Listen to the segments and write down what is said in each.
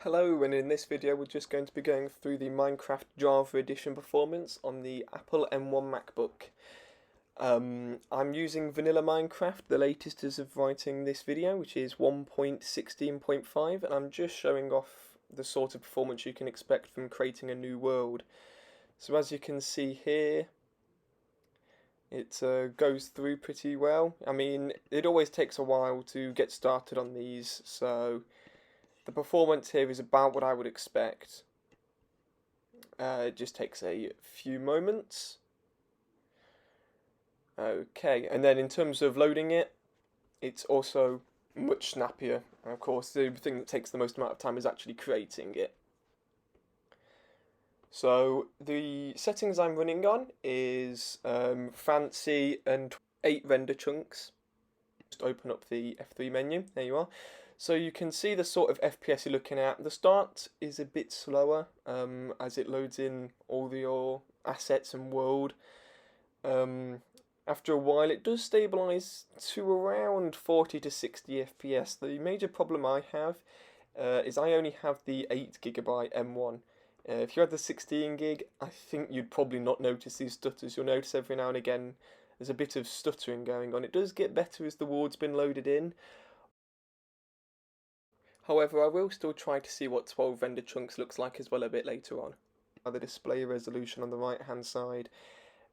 Hello, and in this video we're just going to be going through the Minecraft Java Edition performance on the Apple M1 MacBook. I'm using vanilla Minecraft, the latest as of writing this video, which is 1.16.5, and I'm just showing off the sort of performance you can expect from creating a new world. So as you can see here, it goes through pretty well. I mean, it always takes a while to get started on these, so the performance here is about what I would expect. It just takes a few moments. Okay, and then in terms of loading it, it's also much snappier. And of course, the thing that takes the most amount of time is actually creating it. So the settings I'm running on is fancy and 8 render chunks. Just open up the F3 menu, there you are. So you can see the sort of FPS you're looking at. The start is a bit slower as it loads in all your assets and world. After a while it does stabilize to around 40 to 60 FPS. The major problem I have is I only have the 8GB M1. If you had the 16 gig, I think you'd probably not notice these stutters. You'll notice every now and again there's a bit of stuttering going on. It does get better as the world's been loaded in. However, I will still try to see what 12 render chunks looks like as well a bit later on. The display resolution on the right hand side,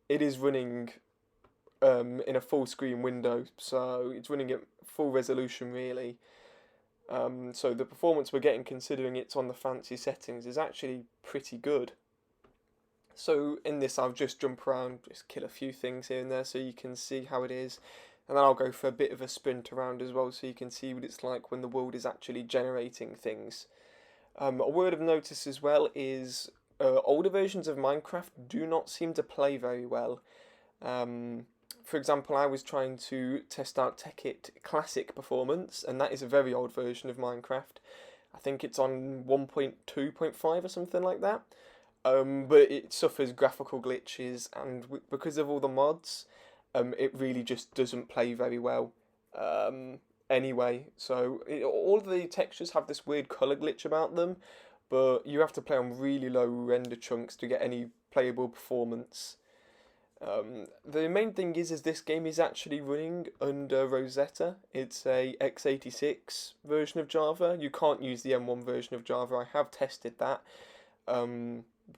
it is running in a full screen window, so it's running at full resolution really. So the performance we're getting, considering it's on the fancy settings, is actually pretty good. So in this I'll just jump around, just kill a few things here and there so you can see how it is. And then I'll go for a bit of a sprint around as well so you can see what it's like when the world is actually generating things. A word of notice as well is older versions of Minecraft do not seem to play very well. For example, I was trying to test out Tekkit Classic performance, and that is a very old version of Minecraft. I think it's on 1.2.5 or something like that. But it suffers graphical glitches, and because of all the mods, it really just doesn't play very well. Anyway, so all the textures have this weird color glitch about them, but you have to play on really low render chunks to get any playable performance. The main thing is this game is actually running under Rosetta. It's a x86 version of Java. You can't use the M1 version of Java. I have tested that.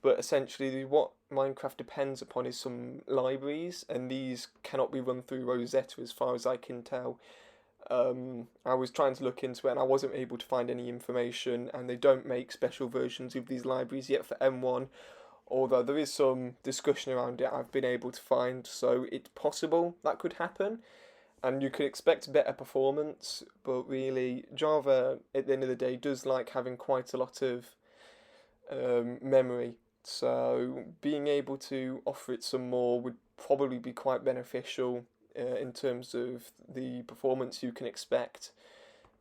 But essentially what Minecraft depends upon is some libraries, and these cannot be run through Rosetta as far as I can tell. I was trying to look into it and I wasn't able to find any information, and they don't make special versions of these libraries yet for M1, although there is some discussion around it I've been able to find, so it's possible that could happen. And you could expect better performance, but really Java at the end of the day does like having quite a lot of memory, so being able to offer it some more would probably be quite beneficial in terms of the performance you can expect.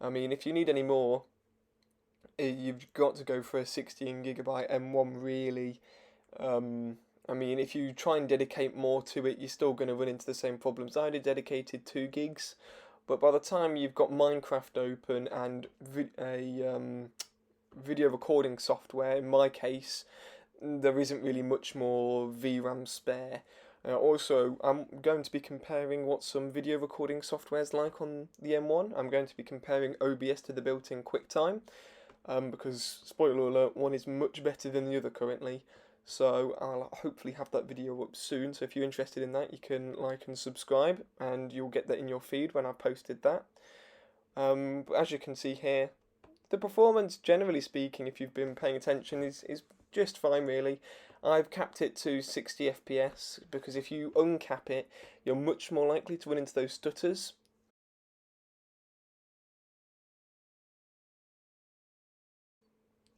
I mean, if you need any more, you've got to go for a 16GB M1 really. I mean, if you try and dedicate more to it, you're still going to run into the same problems. I only dedicated 2 gigs, but by the time you've got Minecraft open and a video recording software, in my case, there isn't really much more VRAM spare. Also, I'm going to be comparing what some video recording software is like on the M1. I'm going to be comparing OBS to the built-in QuickTime, because, spoiler alert, one is much better than the other currently. So I'll hopefully have that video up soon, so if you're interested in that, you can like and subscribe, and you'll get that in your feed when I've posted that. But as you can see here, the performance, generally speaking, if you've been paying attention, is just fine really. I've capped it to 60 FPS because if you uncap it, you're much more likely to run into those stutters.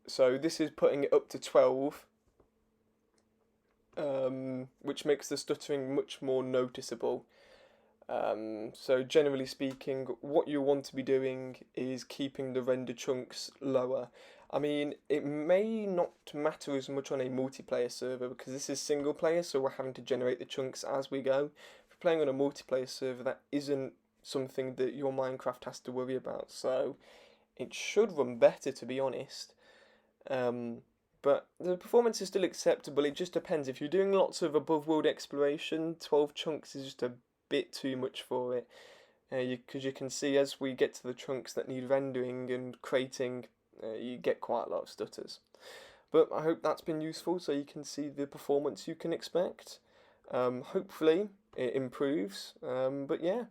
So this is putting it up to 12, which makes the stuttering much more noticeable. So generally speaking, what you want to be doing is keeping the render chunks lower. I mean, it may not matter as much on a multiplayer server because this is single player, so we're having to generate the chunks as we go. If you're playing on a multiplayer server, that isn't something that your Minecraft has to worry about, so it should run better, to be honest. But the performance is still acceptable. It just depends. If you're doing lots of above world exploration, 12 chunks is just a bit too much for it. Because you can see as we get to the chunks that need rendering and crating, you get quite a lot of stutters. But I hope that's been useful so you can see the performance you can expect. Hopefully it improves. But yeah,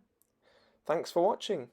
thanks for watching.